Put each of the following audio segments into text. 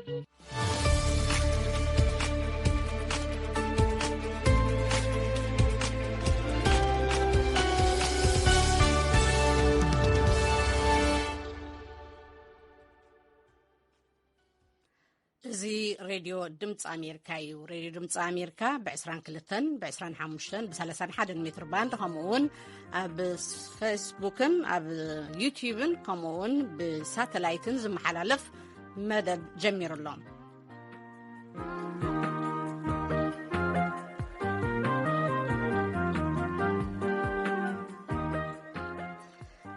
زي راديو دمص أمريكا راديو دمص أمريكا ب22 ب25 ب31 متر باند كمون بفيسبوكن أب يوتيوبن كمون بساتلايتن زمحلالف مدد جمير اللهم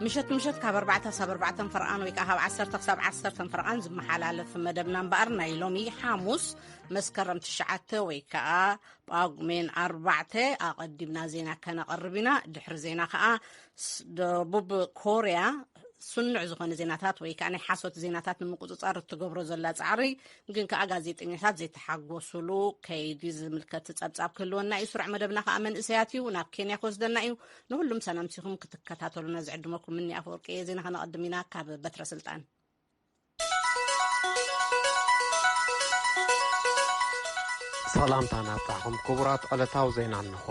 مشت كاب 4 ساب 4 فرقان ويكا هاب 10 ساب 10 فرقان زمحلالف مدبنا مبارنا يلومي حاموس مسكرم تشعته ويكا باغمين 4 اقدمنا زينا كان قربنا دحر زينا كا دبوب كوريا سنع زخون زيناتات ويكا انا حاسوت زيناتات نمقصصر تغبرو زلا صعري ግን ከ ጋዜጠኛታት ዘይተሓጎሱሉ ከይዲ ዝምልከት ጸብጻብ ክልወና ይስርዕ መደብና ከአመን እስያትዩ ናብ ኬንያ ኮስደና እዩ ንሁሉም ሰላምቲኩም ክትከታተሉና ዝዕድመኩም ምን ያፈወርቀ ዜና ከነቀድሚና ካብ በትረ ስልጣን ሰላምታና ጣዕም ክቡራት ዕለታው ዜና እንሆ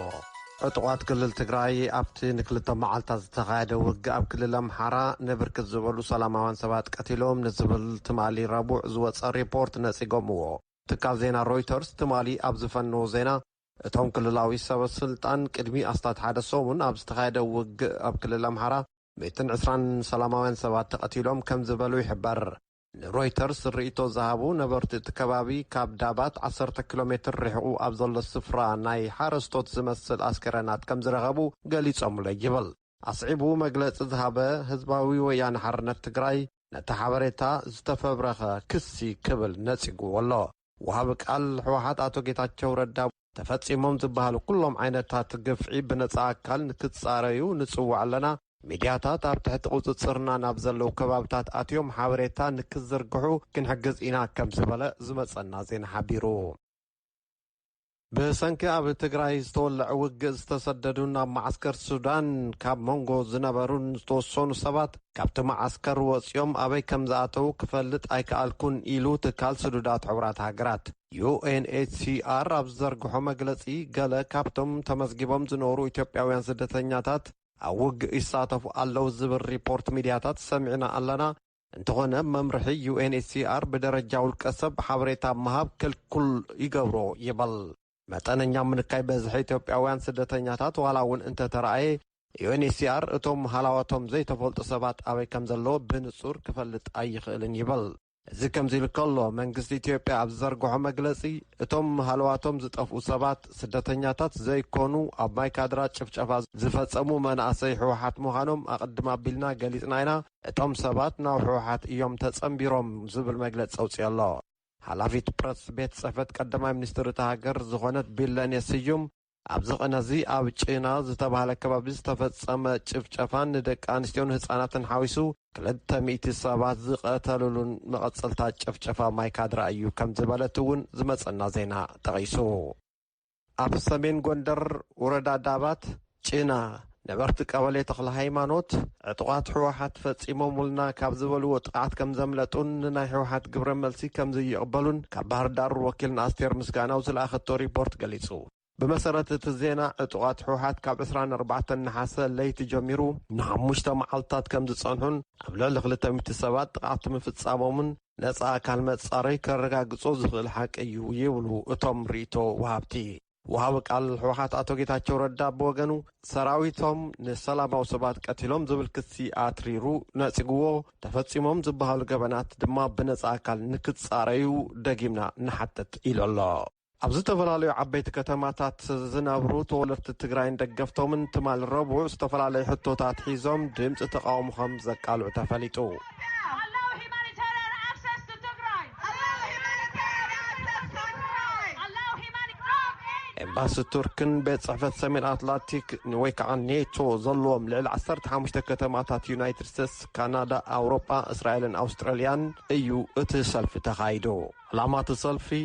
ዕጡቋት ክልል ትግራይ ኣብቲ ንክልተ መዓልታት ዝተኻየደ ውግእ ኣብ ክልል ኣምሓራ ንብርክት ዝበሉ ሰላማውያን ሰባት ቀቲሎም ንዝብል ትማሊ ረቡዕ ዝወፀ ሪፖርት ነፂጎምዎ ትካል ዜና ሮይተርስ ትማሊ ኣብ ዝፈንዎ ዜና እቶም ክልላዊ ሰበስልጣን ቅድሚ ኣስታት ሓደ ሰሙን ኣብ ዝተኻየደ ውግእ ኣብ ክልል ኣምሓራ 120 ሰላማውያን ሰባት ተቀቲሎም ከም ዝበሉ ይሕበር ሮይተርስ ርኢቶ ዝሃቡ ነበርቲ እቲ ከባቢ ካብ ዳባት 10 ኪሎ ሜትር ርሕቁ ኣብ ዘሎ ስፍራ ናይ ሓረስቶት ዝመስል ኣስከረናት ከም ዝረኸቡ ገሊፆምሉ ይብል ኣስዒቡ መግለፂ ዝሃበ ህዝባዊ ወያነ ሓርነት ትግራይ ነቲ ሓበሬታ ዝተፈብረኸ ክሲ ክብል ነፂጉዎ ኣሎ ወሃቢ ቃል ሕወሓት ኣቶ ጌታቸው ረዳ ተፈፂሞም ዝበሃሉ ኩሎም ዓይነታት ግፍዒ ብነፃ ኣካል ንክትፃረዩ ንፅዋዕ ኣለና ሚድያታት ኣብ ትሕቲ ቁፅፅርና ናብ ዘለው ከባብታት ኣትዮም ሓበሬታ ንክዝርግሑ ክንሕግዝ ኢና ከም ዝበለ ዝመፀና ዜና ሓቢሩ ብሰንኪ ኣብ ትግራይ ዝተወልዐ ውግእ ዝተሰደዱ ናብ ማዓስከር ሱዳን ካብ መንጎ ዝነበሩን ዝተወሰኑ ሰባት ካብቲ ማዓስከር ወፂኦም ኣበይ ከም ዝኣተው ክፈልጥ ኣይከኣልኩን ኢሉ ትካል ስዱዳት ሕቡራት ሃገራት UNHCR ኣብ ዘርግሖ መግለፂ ገለ ካብቶም ተመዝጊቦም ዝነበሩ ኢትዮጵያውያን ስደተኛታት ኣብ ውግእ ይሳተፉ ኣለው ዝብል ሪፖርት ሚድያታት ሰሚዕና ኣለና እንተኾነ መምርሒ UNHCR ብደረጃ ውልቀ ሰብ ሓበሬታ ምሃብ ክልኩል ይገብሮ ይብል መጠነኛ ምንካይ በዝሒ ኢትዮጵያውያን ስደተኛታት ዋላ እውን እንተተረኣየ UNHCR እቶም ሃላዋቶም ዘይተፈልጡ ሰባት ኣበይ ከም ዘለዎ ብንጹር ክፈልጥ ኣይኽእልን ይብል እዚ ከምዚ ኢሉ ከሎ መንግስቲ ኢትዮጵያ ኣብ ዘርግሖ መግለፂ እቶም ሃላዋቶም ዝጠፍኡ ሰባት ስደተኛታት ዘይኮኑ ኣብ ማይካድራ ጭፍጨፋ ዝፈጸሙ መናእሰይ ሕወሓት ምዃኖም ኣቐድማ ኣቢልና ገሊጽና ኢና እቶም ሰባት ናብ ሕወሓት እዮም ተጸምቢሮም ዝብል መግለፂ ኣውፅኡ ኣሎ ሓላፊት ፕረስ ቤት ጽሕፈት ቀዳማይ ሚኒስትር እታ ሃገር ዝኾነት ቢለኔ ስዩም ኣብዚ ቅነዚ ኣብ ጭና ዝተባሃለ ከባቢ ዝተፈጸመ ጭፍጨፋን ንደቂ ኣንስትዮን ህፃናትን ሓዊሱ 200 ሰባት ዝቀተሉሉን መቐፀልታት ጭፍጨፋ ማይካድራ እዩ ከም ዝበለት እውን ዝመፀና ዜና ጠቒሱ ኣብ ሰሜን ጎንደር ወረዳ ዳባት ጭና ነበርቲ ቀበሌ ተክለ ሃይማኖት ዕጡቋት ሕወሓት ፈፂሞሙልና ካብ ዝበልዎ ጥቃዓት ከም ዘምለጡን ናይ ሕወሓት ግብረ መልሲ ከም ዝይቕበሉን ካብ ባህር ዳር ወኪልና ኣስቴር ምስጋናው ዝለኣኸቶ ሪፖርት ገሊጹ بمسارات الزينة اعتقاد حوحات كاب 24 نحاسة ليت جميرو نعم مجتمعات كم تصنعون قبل لغلتا متسابات قعدت من فتصامومن نسعى كلمة صاري كرقا قصوص الحق ايو يولو اتم ريتو وهابتي وهابك على الحوحات اتوقيتها ردا بوغنو سراويتهم نسلام وصبات قتلهم زبل كسي اتريرو نسيقوو تفتسيمهم زبهالو قبنات دما بنسعى كال نكت صاريو دقيمنا نحتت إلى الله ኣብዚ ተፈላለዩ ዓበይቲ ከተማታት ዝነብሩ ተወለድቲ ትግራይን ደገፍቶምን ትማል ረቡዕ ዝተፈላለዩ ሕቶታት ሒዞም ድምፂ ተቃውሞኦም ዘቃልዑ ተፈሊጡ ኤምባሲ ቱርክን ቤት ጽሕፈት ሰሜን ኣትላንቲክ ወይ ከዓ ኔቶ ዘለዎም ልዕሊ 15 ከተማታት ዩናይትድ ስቴትስ ካናዳ ኣውሮጳ እስራኤልን ኣውስትራልያን እዩ እቲ ሰልፊ ተኻይዱ ዕላማ እቲ ሰልፊ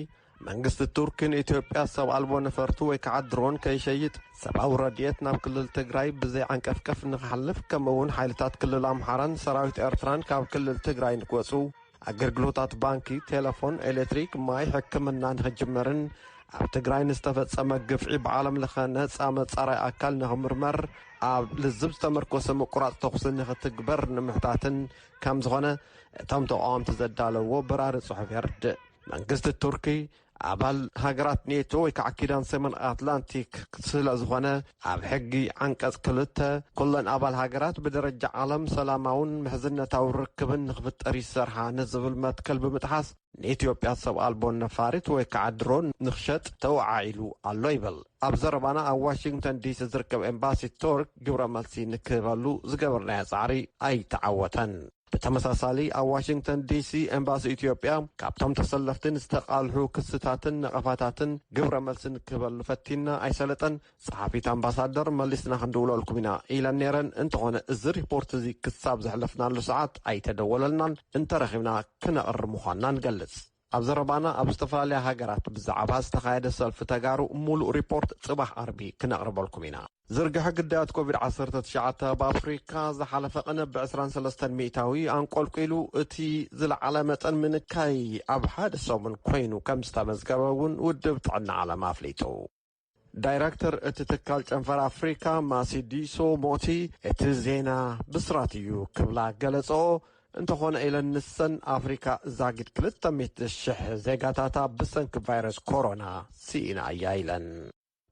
መንግስት ቱርክን ኢትዮጵያ ሰብ አልቦ ነፈርቱ ወይ ከዓ ድሮን ከይሸይጥ ሰብአዊ ረድኤት ናብ ክልል ትግራይ ብዘይ ዓንቀፍቀፍ ንኽሓልፍ ከምኡውን ሓይልታት ክልል ኣምሓራን ሰራዊት ኤርትራን ካብ ክልል ትግራይ ንክወፁ ኣገልግሎታት ባንኪ ቴሌፎን ኤሌክትሪክ ማይ ሕክምናን ክጅመርን ኣብ ትግራይ ንዝተፈጸመ ግፍዒ ብዓለም ለኸ ነፃ መጻረይ ኣካል ንኽምርመር ኣብ ልዝብ ዝተመርኮሰ ምቁራጽ ተኹሲ ንኽትግበር ንምሕታትን ከም ዝኾነ እቶም ተቃወምቲ ዘዳለዎ በራሪ ጽሑፍ የርድእ። መንግስቲ ቱርኪ ኣባል ሃገራት ኔቶ ወይ ከዓ ኪዳን ሰሜን ኣትላንቲክ ስለ ዝኾነ ኣብ ሕጊ ዓንቀጽ 2 ኩለን ኣባል ሃገራት ብደረጃ ዓለም ሰላማውን ምሕዝነታዊ ርክብን ንኽፍጠር ይሰርሓ ንዝብል መትከል ብምጥሓስ ንኢትዮጵያ ሰብ ኣልቦን ነፋሪት ወይ ከዓ ድሮን ንኽሸጥ ተወዓኢሉ ኣሎ ይብል። ኣብ ዘረባና ኣብ ዋሽንግተን ዲሲ ዝርከብ ኤምባሲ ቱርክ ግብረ መልሲ ንክህበሉ ዝገበርናዮ ጻዕሪ ኣይተዓወተን። ብተመሳሳሊ ኣብ ዋሽንግተን ዲሲ ኤምባሲ ኢትዮጵያ ካብቶም ተሰለፍትን ዝተቃልሑ ክስታትን ነቐፋታትን ግብረ መልሲ ንክህበሉ ፈቲና ኣይሰለጠን ጸሓፊት ኣምባሳደር መሊስና ክንድውለልኩም ኢና ኢለን ነረን። እንተኾነ እዚ ሪፖርት እዚ ክሳብ ዘሕለፍናሉ ሰዓት ኣይተደወለልናን እንተረኺብና ክነቕርብ ምዃንና ንገልጽ። ኣብ ዘረባና ኣብ ዝተፈላለያ ሃገራት ብዛዕባ ዝተኻየደ ሰልፊ ተጋሩ ሙሉእ ሪፖርት ጽባሕ ዓርቢ ክነቕርበልኩም ኢና። ዝርግሐ ግዳያት ኮቪድ-19 በአፍሪካ ዝሓለፈ ቅነብ ብ23 ሚእታዊ አንቆልቂሉ እቲ ዝለዓለ መጠን ምንካይ ኣብ ሓደ ሰሙን ኮይኑ ከም ዝተመዝገበ እውን ውድብ ጥዕና ዓለም ኣፍሊጡ። ዳይሬክተር እቲ ትካል ጨንፈር ኣፍሪካ ማሲዲሶ ሞቲ እቲ ዜና ብስራት እዩ ክብላ ገለጾ። እንተኾነ ኢለን ንሰን ኣፍሪካ ዛጊድ 200,000 ዜጋታታ ብሰንኪ ቫይረስ ኮሮና ሲኢና እያ ኢለን።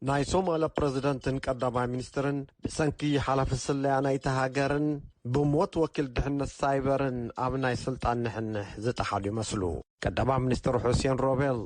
ናይ ሶማሊያ ፕረዚደንትን ቀዳማይ ሚኒስትርን ብሰንኪ ሓላፊ ስለያ ናይቲ ሃገርን ብሞት ወኪል ድሕነት ሳይበርን ኣብ ናይ ስልጣን ንሕንሕ ዝጠሓሉ ይመስሉ። ቀዳማይ ሚኒስትር ሑሴን ሮቤል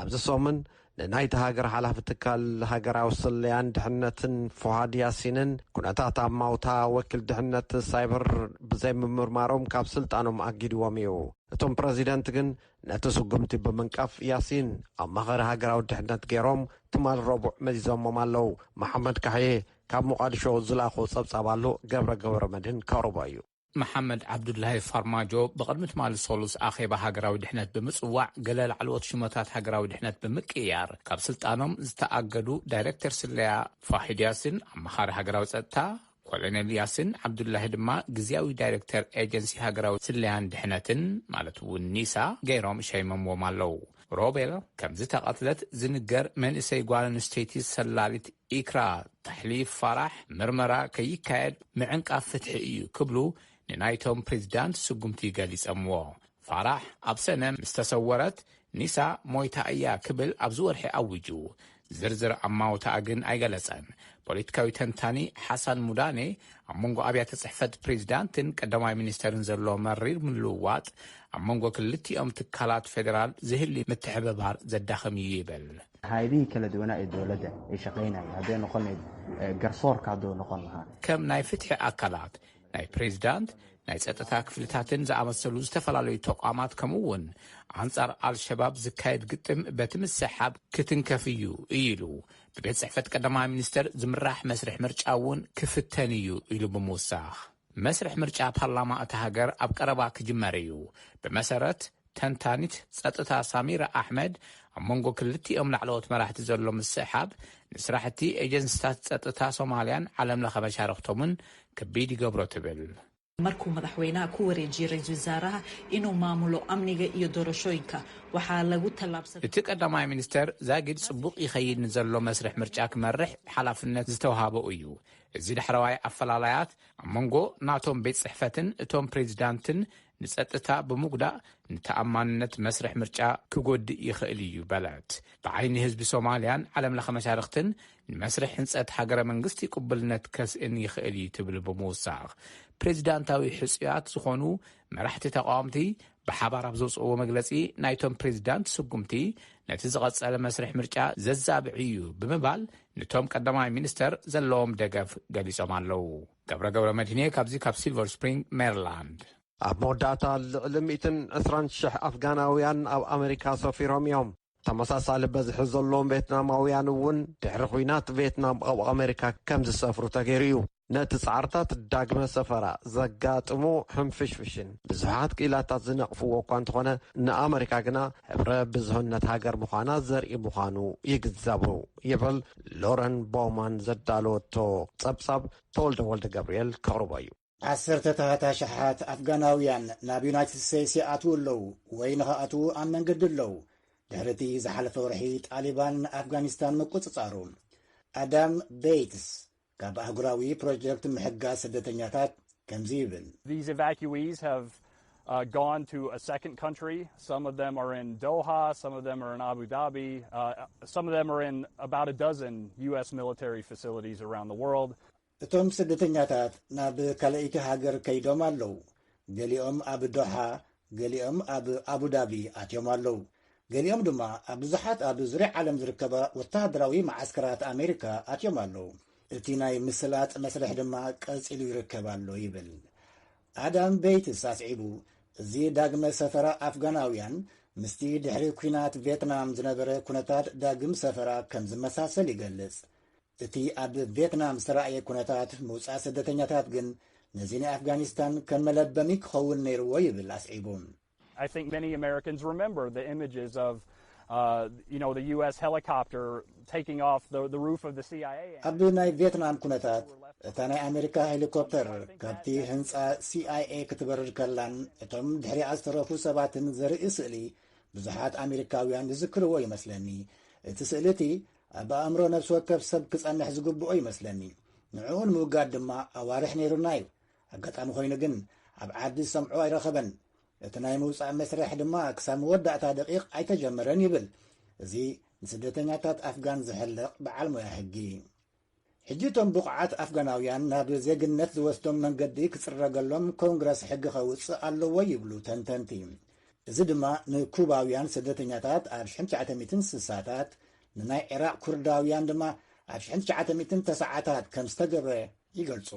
ኣብዚ ሰሙን ንናይቲ ሃገር ሓላፊ ትካል ሃገራዊ ስለያን ድሕነትን ፉሃድ ያሲንን ኩነታት ኣብ ማውታ ወኪል ድሕነት ሳይበር ብዘይምምርማሮም ካብ ስልጣኖም ኣጊድዎም እዩ። እቶም ፕረዚደንት ግን ነቲ ስጉምቲ ብምንቃፍ ያሲን ኣብ ማኸሪ ሃገራዊ ድሕነት ገይሮም ትማል ረቡዕ መዚዞሞም ኣለው። መሐመድ ካሕዬ ካብ ሞቃዲሾ ዝላኹ ጸብጻብ ኣሎ። ገብረ መድህን ካውሮባ እዩ። መሐመድ ዓብዱላሂ ፋርማጆ ብቅድሚ ትማል ሶሉስ ኣኼባ ሃገራዊ ድሕነት ብምጽዋዕ ገለ ላዕለዎት ሽሞታት ሃገራዊ ድሕነት ብምቅያር ካብ ስልጣኖም ዝተኣገዱ ዳይሬክተር ስለያ ፋሂድ ያሲን ኣመኻሪ ሃገራዊ ጸጥታ ኮሎኔል ያሲን ዓብዱላሂ ድማ ግዝያዊ ዳይሬክተር ኤጀንሲ ሃገራዊ ስለያን ድሕነትን ማለት እውን ኒሳ ገይሮም ሸይሞምዎም ኣለው። ሮቤል ከምዚ ተቐትለት ዝንገር መንእሰይ ጓል ኣንስተይቲ ሰላሊት ኢክራ ተሕሊፍ ፋራሕ ምርመራ ከይካየድ ምዕንቃፍ ፍትሒ እዩ ክብሉ ንናይቶም ፕሬዚዳንት ስጉምቲ ገሊጸምዎ። ፋራሕ ኣብ ሰነ ምስ ተሰወረት ኒሳ ሞይታ እያ ክብል ኣብ ዝወርሒ ኣውጁ ዝርዝር ኣማውታኣ ግን ኣይገለጸን። ፖለቲካዊ ተንታኒ ሓሳን ሙዳኔ ኣብ መንጎ ኣብያተ ጽሕፈት ፕሬዚዳንትን ቀዳማይ ሚኒስተርን ዘሎ መሪር ምልውዋጥ ኣብ መንጎ ክልቲኦም ትካላት ፌደራል ዝህሊ ምትሕብባር ዘዳኽም እዩ ይብል። هذه كلا دونا الدولة يشقينا هذا نقول جرسور كادو نقولها كم ناي فتح أكلات ناي بريزيدانت ناي ጸጥታ ክፍልታትን ዝኣመሰሉ ዝተፈላለዩ ተቋማት ከምኡውን አንጻር አልሸባብ ዝካየድ ግጥም በትምስሓብ ክትንከፍ እዩ ኢሉ ብቤት ጽሕፈት ቀዳማይ ሚኒስተር ዝምራሕ መስርሕ ምርጫ እውን ክፍተን እዩ ኢሉ ብምውሳኽ መስርሕ ምርጫ ፓርላማ እቲ ሃገር ኣብ ቀረባ ክጅመር እዩ። ብመሰረት ተንታኒት ጸጥታ ሳሚራ ኣሕመድ ኣብ መንጎ ክልቲኦም ላዕለዎት መራሕቲ ዘሎ ምስሓብ ንስራሕቲ ኤጀንሲታት ጸጥታ ሶማልያን ዓለም ለኸ መሻርክቶምን ከቢድ ይገብሮ ትብል። markuu madaxweynaha ku wareejiyay ra'iisul wasaaraha inuu maamulo amniga iyo doorashooyinka waxaa lagu tallaabsaday እቲ ቀዳማይ ሚኒስተር ዛጊድ ጽቡቕ ይኸይድ ንዘሎ መስርሕ ምርጫ ክመርሕ ሓላፍነት ዝተዋሃበ እዩ። እዚ ድሕረዋይ ኣፈላላያት ኣብ መንጎ ናቶም ቤት ጽሕፈትን እቶም ፕሬዚዳንትን ንጸጥታ ብምጉዳእ ንተኣማንነት መስርሕ ምርጫ ክጎድእ ይኽእል እዩ በለት። ብዓይኒ ህዝቢ ሶማልያን ዓለም ለኸ መሻርክትን ንመስርሕ ህንጸት ሃገረ መንግስቲ ቅቡልነት ከስእን ይኽእል እዩ ትብል ብምውሳኽ ፕሬዚዳንታዊ ሕጽያት ዝኾኑ መራሕቲ ተቃዋምቲ ብሓባር ኣብ ዘውፅእዎ መግለጺ ናይቶም ፕሬዚዳንት ስጉምቲ ነቲ ዝቐጸለ መስርሕ ምርጫ ዘዛብዕ እዩ ብምባል ንቶም ቀዳማይ ሚኒስተር ዘለዎም ደገፍ ገሊጾም ኣለው። ገብረ መድህኔ ካብዚ ካብ ሲልቨር ስፕሪንግ ሜሪላንድ። ኣብ መወዳእታ ልዕሊ 120,000 ኣፍጋናውያን ኣብ ኣሜሪካ ሰፊሮም እዮም። ተመሳሳሊ በዝሒ ዘለዎም ቪየትናማውያን እውን ድሕሪ ኩናት ቪየትናም ኣብ ኣሜሪካ ከም ዝሰፍሩ ተገይሩ እዩ። ነቲ ጻዕርታት ዳግመ ሰፈራ ዘጋጥሙ ሕንፍሽፍሽን ብዙሓት ቂላታት ዝነቕፍዎ እኳ እንተኾነ ንኣሜሪካ ግና ሕብረ ብዙሕነት ሃገር ምዃና ዘርኢ ምዃኑ ይግዘቡ ይብል ሎረን ቦውማን ዘዳለወቶ ጸብጻብ ተወልደ ገብርኤል ከቕርቦ እዩ። 10 شحات أفغاناويان ناب يونايتد ستيتس يأتوا له وينخأتوا أم منقد له دهرتي زحلف ورحي طالبان أفغانستان مقصصارو أدام بيتس كاب أهقراوي بروجكت محقا سدتنياتات كمزيبل. These evacuees have gone to a second country. Some of them are in Doha, some of them are in Abu Dhabi, some of them are in about a dozen U.S. military facilities around the world. እቶም ስደተኛታት ናብ ካልአይቲ ሃገር ከይዶም ኣለዉ ገሊኦም ኣብ ዶሓ ገሊኦም ኣብ አቡዳቢ ኣትዮም ኣለዉ ገሊኦም ድማ ኣብ ብዙሓት ኣብ ዙርያ ዓለም ዝርከባ ወታደራዊ ማዓስከራት ኣሜሪካ ኣትዮም ኣለዉ እቲ ናይ ምስላጥ መስርሕ ድማ ቀፂሉ ይርከብ ኣሎ ይብል ኣዳም ቤይትስ ኣስዒቡ እዚ ዳግመ ሰፈራ ኣፍጋናውያን ምስቲ ድሕሪ ኩናት ቪየትናም ዝነበረ ኩነታት ዳግም ሰፈራ ከም ዝመሳሰል ይገልጽ እቲ ኣብ ቪየትናም ዝተረኣየ ኩነታት ምውፃእ ስደተኛታት ግን ነዚ ናይ ኣፍጋኒስታን ከም መለበሚ ክኸውን ነይርዎ ይብል ኣስዒቡም I think many Americans remember the images of the U.S. helicopter taking off the roof of the CIA. ኣብ ናይ ቪየትናም ኩነታት እታ ናይ ኣሜሪካ ሄሊኮፕተር ካብቲ ህንፃ CIA ክትበርር ከላን እቶም ድሕሪኣ ዝተረፉ ሰባትን ዘርኢ ስእሊ ብዙሓት ኣሜሪካውያን ዝዝክርዎ ይመስለኒ እቲ ስእሊ እቲ ኣብ ኣእምሮ ነፍሲ ወከፍ ሰብ ክጸንሕ ዝግብኦ ይመስለኒ ንዕኡን ምውጋድ ድማ ኣዋርሕ ነይሩና እዩ ኣጋጣሚ ኮይኑ ግን ኣብ ዓዲ ሰምዖ ኣይረኸበን እቲ ናይ ምውፃእ መስርሕ ድማ ክሳብ መወዳእታ ደቂቕ ኣይተጀመረን ይብል እዚ ንስደተኛታት ኣፍጋን ዝሕልቕ በዓል ሞያ ሕጊ ሕጂ እቶም ብቑዓት ኣፍጋናውያን ናብ ዜግነት ዝወስዶም መንገዲ ክጽረገሎም ኮንግረስ ሕጊ ኸውፅእ ኣለዎ ይብሉ ተንተንቲ እዚ ድማ ንኩባውያን ስደተኛታት ኣብ 1960ታት ንናይ ኢራቅ ኩርዳውያን ድማ ኣብ 1990ታት ከም ዝተገብረ ይገልጹ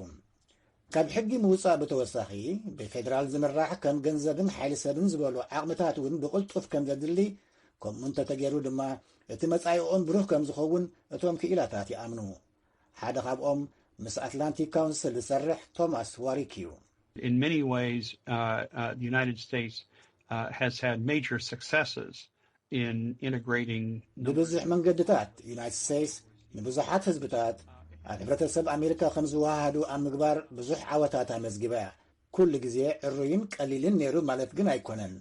ካብ ሕጊ ምውፃእ ብተወሳኺ ብፌደራል ዝምራሕ ከም ገንዘብን ሓይሊ ሰብን ዝበሉ ዓቕምታት እውን ብቕልጡፍ ከም ዘድሊ ከምኡ እንተተገይሩ ድማ እቲ መጻኢኦም ብሩህ ከም ዝኸውን እቶም ክኢላታት ይኣምኑ ሓደ ካብኦም ምስ ኣትላንቲክ ካውንስል ዝሰርሕ ቶማስ ዋሪክ እዩ In many ways the United States has had major successes in integrating ብብዙሕ መንገድታት ዩናይትድ ስቴትስ ንብዙሓት ህዝብታት ኣብ ሕብረተሰብ ኣሜሪካ ከም ዝወሃሃዱ ኣብ ምግባር ብዙሕ ዓወታት ኣመዝጊባ ኩሉ ግዜ ዕሩይን ቀሊልን ነይሩ ማለት ግን ኣይኮነን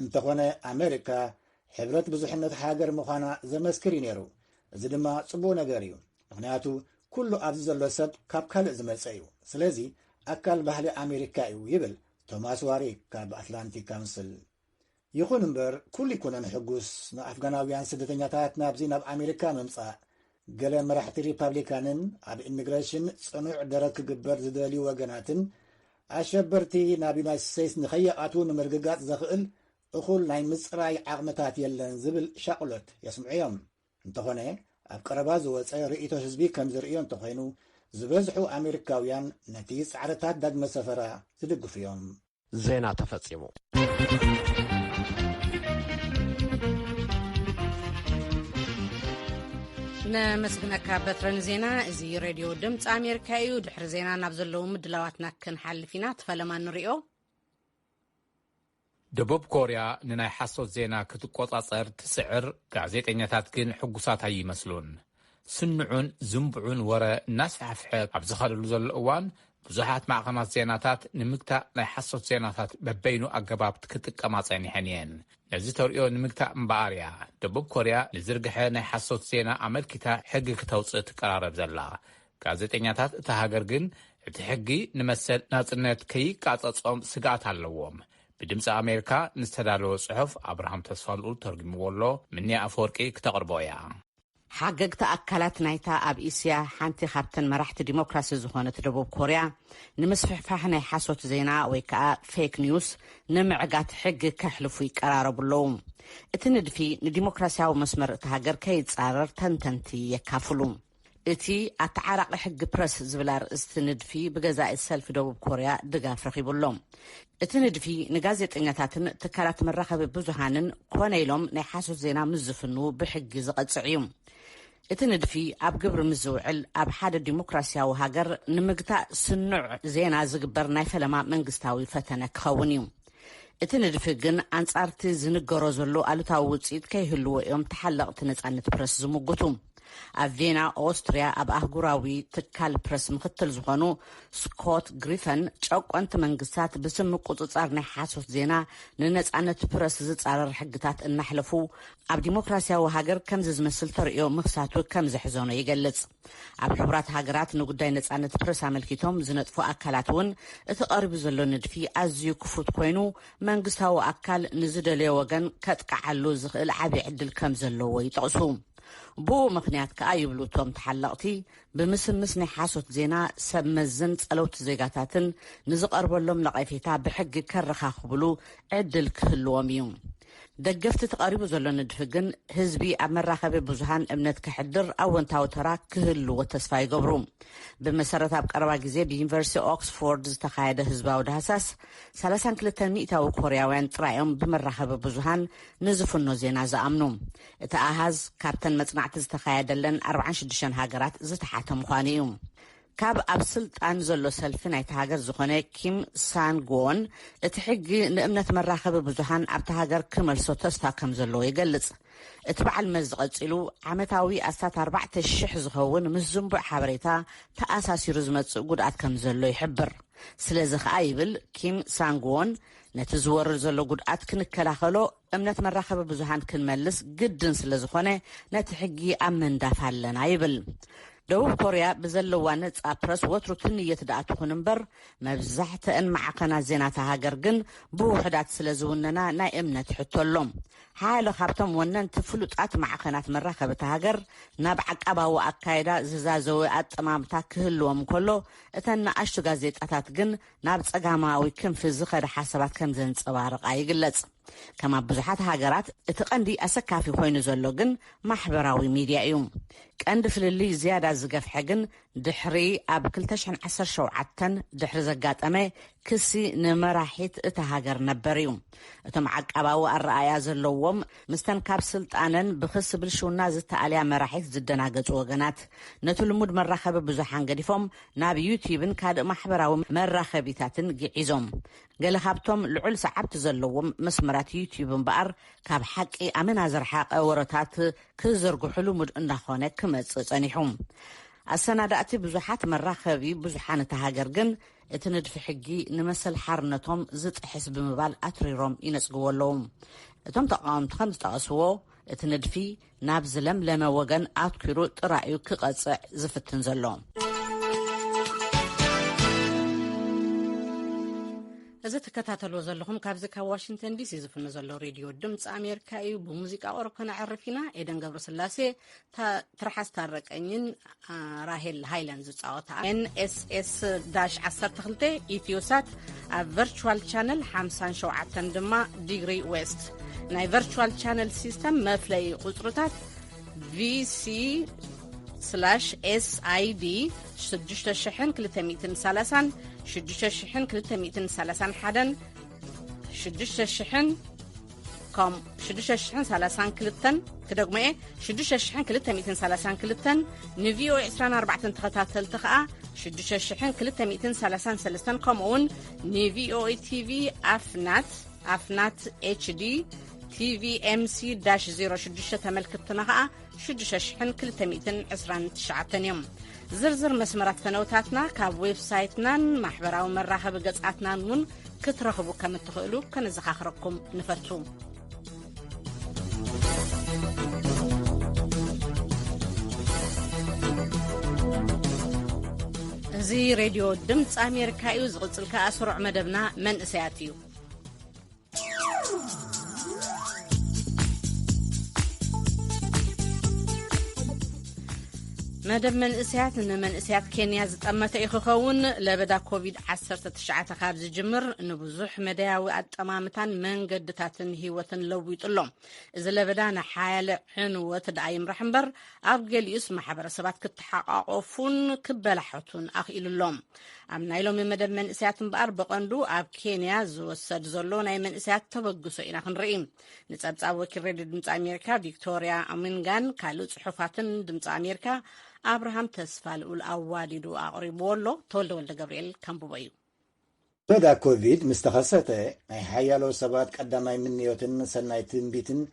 እንተኾነ ኣሜሪካ ሕብረት ብዙሕነት ሃገር ምዃና ዘመስክር ነይሩ እዚ ድማ ጽቡቕ ነገር እዩ ምክንያቱ ኩሉ ኣብዚ ዘሎ ሰብ ካብ ካልእ ዝመፀ እዩ ስለዚ ኣካል ባህሊ ኣሜሪካ እዩ ይብል ቶማስ ዋሪክ ካብ ኣትላንቲክ ካውንስል ይኹን እምበር ኩሉ ይኩነን ሕጉስ ንኣፍጋናውያን ስደተኛታት ናብዚ ናብ ኣሜሪካ ምምፃእ ገለ መራሕቲ ሪፐብሊካንን ኣብ ኢሚግሬሽን ጽኑዕ ደረግ ክግበር ዝደልዩ ወገናትን ኣሸበርቲ ናብ ዩናይትድ ስቴትስ ንኸይኣትዉ ንምርግጋጽ ዘኽእል እኹል ናይ ምጽራይ ዓቕምታት የለን ዝብል ሻቕሎት የስምዑ እዮም እንተኾነ ኣብ ቀረባ ዝወፀ ርእይቶ ህዝቢ ከም ዝርእዮ እንተኾይኑ ዝበዝሑ ኣሜሪካውያን ነቲ ጻዕርታት ዳግመ ሰፈራ ዝድግፉ እዮም ዜና ተፈጺሙ ነመስግነካ በትረን ዜና እዚ ሬድዮ ድምፂ ኣሜሪካ እዩ ድሕሪ ዜና ናብ ዘለዉ ምድላዋትና ክንሓልፍ ኢና ተፈለማ ንሪኦ ደቡብ ኮርያ ንናይ ሓሶት ዜና ክትቆጻጸር ትስዕር ጋዜጠኛታት ግን ሕጉሳት ኣይመስሉን ስንዑን ዝምብዑን ወረ እናስፋሕፍሐ ኣብ ዝኸደሉ ዘሎ እዋን ብዙሓት ማዕኸናት ዜናታት ንምግታእ ናይ ሓሶት ዜናታት በበይኑ ኣገባብ ክጥቀማ ጸኒሐን እየን ነዚ ተሪኦ ንምግታእ እምበኣር እያ ደቡብ ኮርያ ንዝርግሐ ናይ ሓሶት ዜና ኣመልኪታ ሕጊ ክተውፅእ ትቀራረብ ዘላ ጋዜጠኛታት እታ ሃገር ግን እቲ ሕጊ ንመሰል ናጽነት ከይቃጸጾም ስጋኣት ኣለዎም ብድምፂ ኣሜሪካ ንዝተዳለወ ጽሑፍ ኣብርሃም ተስፋልኡ ተርጉምዎ ኣሎ ምንያ ኣፈወርቂ ክተቕርቦ እያ ሓገግቲ ኣካላት ናይታ ኣብ እስያ ሓንቲ ካብተን መራሕቲ ዲሞክራሲ ዝኾነት ደቡብ ኮርያ ንምስፍሕፋሕ ናይ ሓሶት ዜና ወይ ከዓ ፌክ ኒውስ ንምዕጋት ሕጊ ከሕልፉ ይቀራረቡለዉ እቲ ንድፊ ንዲሞክራሲያዊ መስመር እቲ ሃገር ከይጻረር ተንተንቲ የካፍሉ እቲ ኣተዓራቂ ሕጊ ፕረስ ዝብል ኣርእስቲ ንድፊ ብገዛኢ ሰልፊ ደቡብ ኮርያ ድጋፍ ረኺቡሎም እቲ ንድፊ ንጋዜጠኛታትን ትካላት መራኸቢ ብዙሃንን ኮነ ኢሎም ናይ ሓሶት ዜና ምዝፍኑ ብሕጊ ዝቐጽዕ እዩ እቲ ንድፊ ኣብ ግብሪ ምዝውዕል ኣብ ሓደ ዲሞክራሲያዊ ሃገር ንምግታእ ስኑዕ ዜና ዝግበር ናይ ፈለማ መንግስታዊ ፈተነ ክኸውን እዩ እቲ ንድፊ ግን ኣንጻርቲ ዝንገሮ ዘሎ ኣሉታዊ ውፅኢት ከይህልዎ እዮም ተሓለቕቲ ነጻነት ፕረስ ዝምግቱ ኣብ ቬና ኦስትሪያ ኣብ ኣህጉራዊ ትካል ፕረስ ምክትል ዝኾኑ ስኮት ግሪፈን ጨቆንቲ መንግስታት ብስም ቁፅፃር ናይ ሓሶት ዜና ንነፃነት ፕረስ ዝፃረር ሕግታት እናሕለፉ ኣብ ዲሞክራሲያዊ ሃገር ከምዚ ዝመስል ተርእዮ ምክሳቱ ከም ዘሕዘኖ ይገልጽ። ኣብ ሕቡራት ሃገራት ንጉዳይ ነፃነት ፕረስ ኣመልኪቶም ዝነጥፉ ኣካላት እውን እቲ ቀሪቡ ዘሎ ንድፊ ኣዝዩ ክፉት ኮይኑ መንግስታዊ ኣካል ንዝደለየ ወገን ከጥቃዓሉ ዝኽእል ዓብዪ ዕድል ከም ዘለዎ ይጠቕሱ። ብኡ ምክንያት ከዓ ይብሉ እቶም ተሓለቕቲ ብምስምስ ናይ ሓሶት ዜና ሰብ መዝን ጸለውቲ ዜጋታትን ንዝቐርበሎም ነቐፌታ ብሕጊ ከረኻኽብሉ ዕድል ክህልዎም እዩ። ደገፍቲ ተቐሪቡ ዘሎ ንድፊ ግን ህዝቢ ኣብ መራኸቢ ብዙሃን እምነት ክሕድር ኣወንታዊ ተራ ክህልዎ ተስፋ ይገብሩ። ብመሰረት ኣብ ቀረባ ግዜ ብዩኒቨርሲቲ ኦክስፎርድ ዝተኻየደ ህዝባዊ ዳህሳስ 32 ሚእታዊ ኮርያውያን ጥራዮም ብመራኸቢ ብዙሃን ንዝፍኖ ዜና ዝኣምኑ። እቲ ኣሃዝ ካብተን መጽናዕቲ ዝተኻየደለን 46 ሃገራት ዝተሓተ ምዃኑ እዩ። ካብ ኣብ ስልጣን ዘሎ ሰልፊ ናይቲ ሃገር ዝኾነ ኪም ሳንጎን እቲ ሕጊ ንእምነት መራኸቢ ብዙሃን ኣብቲ ሃገር ክመልሶ ተስፋ ከም ዘለዎ ይገልጽ። እቲ በዓል መዚ ቀፂሉ ዓመታዊ ኣስታት 4,000 ዝኸውን ምስ ዝንቡዕ ሓበሬታ ተኣሳሲሩ ዝመጽእ ጉድኣት ከም ዘሎ ይሕብር። ስለዚ ከዓ ይብል ኪም ሳንጎን ነቲ ዝወርድ ዘሎ ጉድኣት ክንከላኸሎ እምነት መራኸቢ ብዙሃን ክንመልስ ግድን ስለ ዝኾነ ነቲ ሕጊ ኣብ መንዳፍ ኣለና ይብል። ደቡብ ኮርያ ብዘለዋ ነፃ ፕረስ ወትሩ ትንየት ዳኣትኹን እምበር መብዛሕትአን ማዕኸናት ዜናታ ሃገር ግን ብውሕዳት ስለ ዝውነና ናይ እምነት ሕቶሎም። ሓያሎ ካብቶም ወነንቲ ፍሉጣት ማዕኸናት መራኸብቲ ሃገር ናብ ዓቀባዊ ኣካይዳ ዝዛዘወ ኣጠማምታ ክህልዎም ከሎ እተን ንኣሽቱ ጋዜጣታት ግን ናብ ፀጋማዊ ክንፊ ዝኸደ ሓሳባት ከም ዘንፀባርቃ ይግለጽ። ከም ኣብ ብዙሓት ሃገራት እቲ ቀንዲ ኣሰካፊ ኮይኑ ዘሎ ግን ማሕበራዊ ሚድያ እዩ። ቀንዲ ፍልሊ ዝያዳ ዝገፍሐ ግን ድሕሪ ኣብ 2017 ድሕሪ ዘጋጠመ ክሲ ንመራሒት እቲ ሃገር ነበር እዩ። እቶም ዓቀባዊ ኣረኣያ ዘለዎም ምስተን ካብ ስልጣነን ብክስ ብልሽውና ዝተኣልያ መራሒት ዝደናገጹ ወገናት ነቲ ልሙድ መራኸቢ ብዙሓን ገዲፎም ናብ ዩቲብን ካልእ ማሕበራዊ መራኸቢታትን ግዒዞም። ገለ ካብቶም ልዑል ሰዓብቲ ዘለዎም መስመራት ዩቲብ እምበኣር ካብ ሓቂ ኣመና ዝረሓቐ ወረታት ክዘርግሑ ልሙድ እንዳኾነ ክመጽእ ጸኒሑ። ኣሰናዳእቲ ብዙሓት መራኸቢ ብዙሓን እቲ ሃገር ግን እቲ ንድፊ ሕጊ ንመሰል ሓርነቶም ዝጥሕስ ብምባል ኣትሪሮም ይነጽግዎ ኣለዉ። እቶም ተቃወምቲ ከም ዝጠቐስዎ እቲ ንድፊ ናብ ዝለምለመ ወገን ኣትኪሩ ጥራዩ ክቐጽዕ ዝፍትን ዘሎ። እዚ ተከታተልዎ ዘለኹም ካብዚ ካብ ዋሽንግተን ዲሲ ዝፍኖ ዘሎ ሬድዮ ድምፂ ኣሜሪካ እዩ። ብሙዚቃ ቆረብ ከነዕርፊና ኤደን ገብረስላሴ ትርሓስ ታረቀኝን ራሄል ሃይላንድ ዝፃወታ NSS-12 ኢትዮሳት ኣብ ቨርቹዋል ቻነል 57 ድማ ዲግሪ ዌስት ናይ ቨርቹዋል ቻነል ሲስተም መፍለይ ቁፅርታት VC/SID 6230 6231 6032 كدغمه 6232 نفيو 24 تخاتلت خا 6233 كمون نفيو تي في افنات HD TVMC-06 تملكتنا خا 6229 يوم زرزر مسمرات فنوتاتنا كاب ويب سايتنا محبراو مراحب قصاتنا نون كترخبو كم تخيلو كنزخاخركم نفتو زي راديو دمص امريكا يو زغصلك اسرع مدبنا من اسياتيو مدب من اسيات كينيا زطمته يخون لبدا كوفيد-19 خاب زجمر نبزح مداوي اطمامتان منقدتاتن هيوتن لويطلهم اذا لبدا نحال حنوت دايم رحمبر ابغل يسمع حبرسبات كتحققفون كبلحتون اخيللهم امنايلهم مدب من اسيات بار بقندو اب كينيا زوسد زلو ناي من اسيات تبغسو انا خنريم نصصاب وكيل راديو دمص امريكا فيكتوريا امينغان كالو صحفاتن دمص امريكا أبراهام تسفال والأواديدو أقربولو تولد ولد جبريل كامبوبايو بدا كوفيد مستخصته أي حيالو سبات قدامي من نيوتن سنايتن بيتن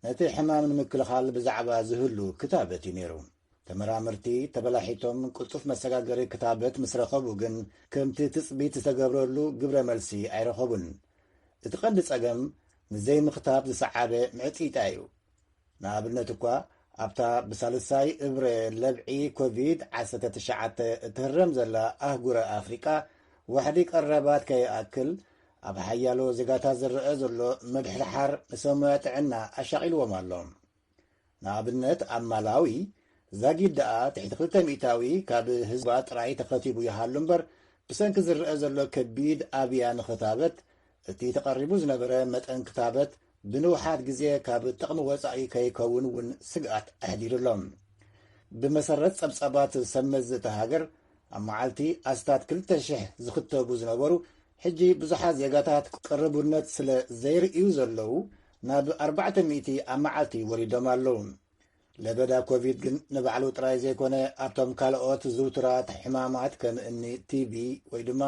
نتي حمام مكل خال بزعبا زهلو كتابتي نيرو ተመራምርቲ ተበላሒቶም ቅልጡፍ መሰጋገሪ ክታበት ምስ ረኸቡ ግን ከምቲ ትፅቢት ዝተገብረሉ ግብረ መልሲ ኣይረኸቡን። እቲ ቀንዲ ጸገም ንዘይ ምኽታብ ዝሰዓበ ምዕጢጣ እዩ። ንኣብነት እኳ ኣብታ ብሳልሳይ እብረ ለብዒ ኮቪድ-19 እትህረም ዘላ ኣህጉረ ኣፍሪቃ ዋሕዲ ቀረባት ከይኣክል ኣብ ሓያሎ ዜጋታት ዝርአ ዘሎ መድሕርሓር ንሰሙያ ጥዕና ኣሻቒልዎም ኣሎ። ንኣብነት ኣብ ማላዊ ዛጊድ ደኣ ትሕቲ 200 ካብ ህዝባ ጥራይ ተኸቲቡ ይሃሉ እምበር ብሰንኪ ዝርአ ዘሎ ከቢድ ኣብያ ንኽታበት እቲ ተቐሪቡ ዝነበረ መጠን ክታበት ብንውሓት ግዜ ካብ ጥቕሚ ወፃኢ ከይከውን እውን ስግኣት ኣሕዲሩሎም። ብመሰረት ጸብጸባት ሰመዝ እቲ ሃገር ኣብ መዓልቲ ኣስታት 2,000 ዝኽተቡ ዝነበሩ ሕጂ ብዙሓት ዜጋታት ቅርቡነት ስለ ዘይርእዩ ዘለዉ ናብ 400 ኣብ መዓልቲ ወሪዶም ኣለዉ። ለበዳ ኮቪድ ግን ንባዕሉ ጥራይ ዘይኮነ ኣብቶም ካልኦት ዝውትራት ሕማማት ከም እኒ ቲቢ ወይ ድማ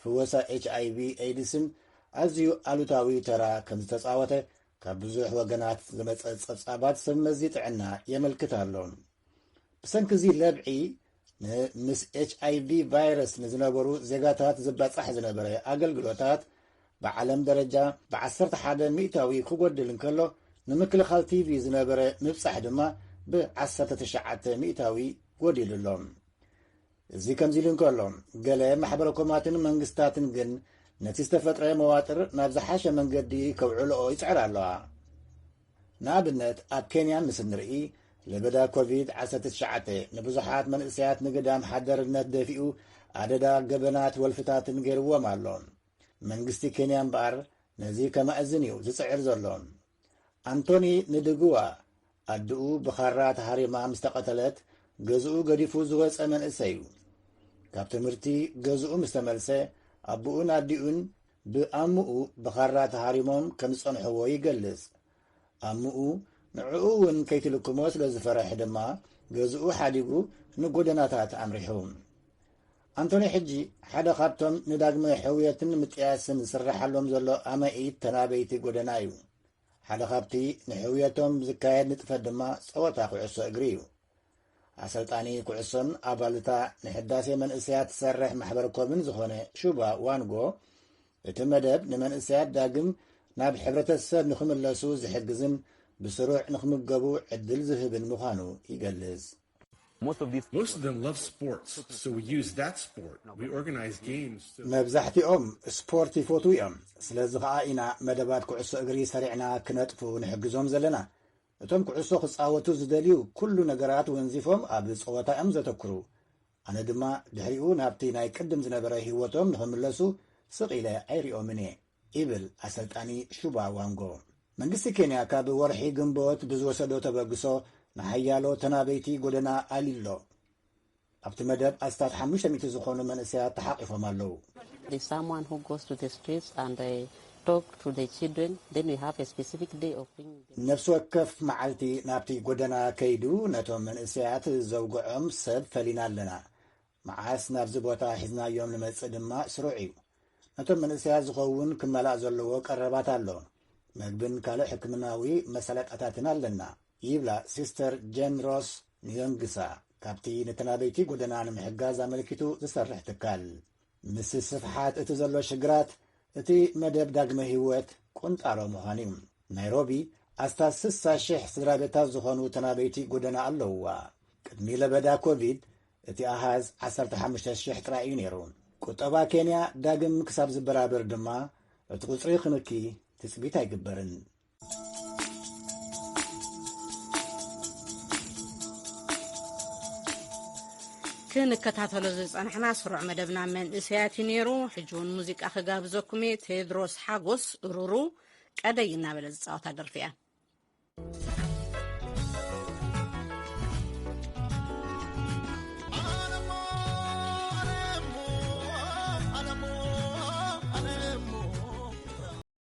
ፍወሳ HIV ኤድስን ኣዝዩ ኣሉታዊ ተራ ከም ዝተፃወተ ካብ ብዙሕ ወገናት ዝመፀ ጸብጻባት ሰመዚ ጥዕና የመልክት ኣሎ። ብሰንኪ እዚ ለብዒ ምስ HIV ቫይረስ ንዝነበሩ ዜጋታት ዝባጻሕ ዝነበረ ኣገልግሎታት ብዓለም ደረጃ ብ11 ሚእታዊ ክጎድል እንከሎ ንምክልኻል ቲቪ ዝነበረ ምብጻሕ ድማ ብ19 ሚእታዊ ጎዲሉሎም። እዚ ከምዚ ኢሉ እንከሎ ገለ ማሕበረኮማትን መንግስታትን ግን ነቲ ዝተፈጥረ መዋጥር ናብ ዝሓሸ መንገዲ ከውዕልኦ ይፅዕር ኣለዋ። ንኣብነት ኣብ ኬንያ ምስ ንርኢ ለበዳ ኮቪድ-19 ንብዙሓት መንእሰያት ንግዳም ሓደርነት ደፊኡ ኣደዳ ገበናት ወልፍታትን ገይርዎም ኣሎ። መንግስቲ ኬንያ እምበኣር ነዚ ከማእዝን እዩ ዝፅዕር ዘሎ። አንቶኒ ንድግዋ ኣድኡ ብኻራ ተሃሪማ ምስ ተቐተለት ገዝኡ ገዲፉ ዝወፀ መንእሰይ እዩ። ካብ ትምህርቲ ገዝኡ ምስ ተመልሰ ኣቦኡን ኣዲኡን ብኣምኡ ብኻራ ተሃሪሞም ከም ዝጸንሕዎ ይገልጽ። ኣምኡ ንዕኡ እውን ከይትልክሞ ስለ ዝፈርሕ ድማ ገዝኡ ሓዲጉ ንጎደናታት ኣምሪሑ። አንቶኒ ሕጂ ሓደ ካብቶም ንዳግመ ሕውየትን ምጥያስን ዝስራሓሎም ዘሎ ኣማኢት ተናበይቲ ጎደና እዩ። ሓደ ካብቲ ንሕውየቶም ዝካየድ ንጥፈት ድማ ጸወታ ኩዕሶ እግሪ እዩ። ኣሰልጣኒ ኩዕሶን ኣባልታ ንሕዳሴ መንእሰያት ዝሰርሕ ማሕበር ኮምን ዝኾነ ሹባ ዋንጎ እቲ መደብ ንመንእሰያት ዳግም ናብ ሕብረተሰብ ንኽምለሱ ዝሕግዝን ብስሩዕ ንኽምገቡ ዕድል ዝህብን ምዃኑ ይገልጽ። Most of them love sports, so we use that sport. We organize games. መብዛሕቲኦም ስፖርት ይፈትዉ እዮም። ስለዚ ከዓ ኢና መደባት ኩዕሶ እግሪ ሰሪዕና ክነጥፉ ንሕግዞም ዘለና። እቶም ኩዕሶ ክፃወቱ ዝደልዩ ኩሉ ነገራት ወንዚፎም ኣብ ፀወታ እዮም ዘተክሩ። ኣነ ድማ ድሕሪኡ ናብቲ ናይ ቅድም ዝነበረ ህይወቶም ንኽምለሱ ስቕ ኢለ ኣይሪኦምን እየ ይብል ኣሰልጣኒ ሹባ ዋንጎ። መንግስቲ ኬንያ ካብ ወርሒ ግንቦት ብዝወሰዶ ተበግሶ ንሓያሎ ተናበይቲ ጎደና ኣሊሎ ኣብቲ መደብ ኣስታት 500 ዝኾኑ መንእሰያት ተሓቂፎም ኣለዉ። ነፍሲ ወከፍ መዓልቲ ናብቲ ጎደና ከይዱ ነቶም መንእሰያት ዘውግዖም ሰብ ፈሊና ኣለና። መዓስ ናብዚ ቦታ ሒዝናዮም ንመጽእ ድማ ስሩዕ እዩ። ነቶም መንእሰያት ዝኸውን ክመላእ ዘለዎ ቀረባት ኣሎ። መግብን ካልእ ሕክምናዊ መሰለጣታትን ኣለና ይብላ ሲስተር ጄን ሮስ ንዮንግሳ ካብቲ ንተናበይቲ ጎደና ንምሕጋዝ ኣመልኪቱ ዝሰርሕ ትካል። ምስ ስፍሓት እቲ ዘሎ ሽግራት እቲ መደብ ዳግመ ህይወት ቁንጣሮ ምዃኑ እዩ። ናይሮቢ ኣስታት 60,000 ስድራ ቤታት ዝኾኑ ተናበይቲ ጎደና ኣለውዋ። ቅድሚ ለበዳ ኮቪድ እቲ ኣሃዝ 15,000 ጥራይ እዩ ነይሩ። ቁጠባ ኬንያ ዳግም ክሳብ ዝበራበር ድማ እቲ ቁፅሪ ክንኪ ትፅቢት ኣይግበርን። ክንከታተሎ ዝፀናሕና ስሩዕ መደብና መንእሰያት ነይሩ። ሕጂውን ሙዚቃ ክጋብዘኩም ቴድሮስ ሓጎስ ሩሩ ቀደይ እናበለ ዝፃወታ ደርፊ እያ።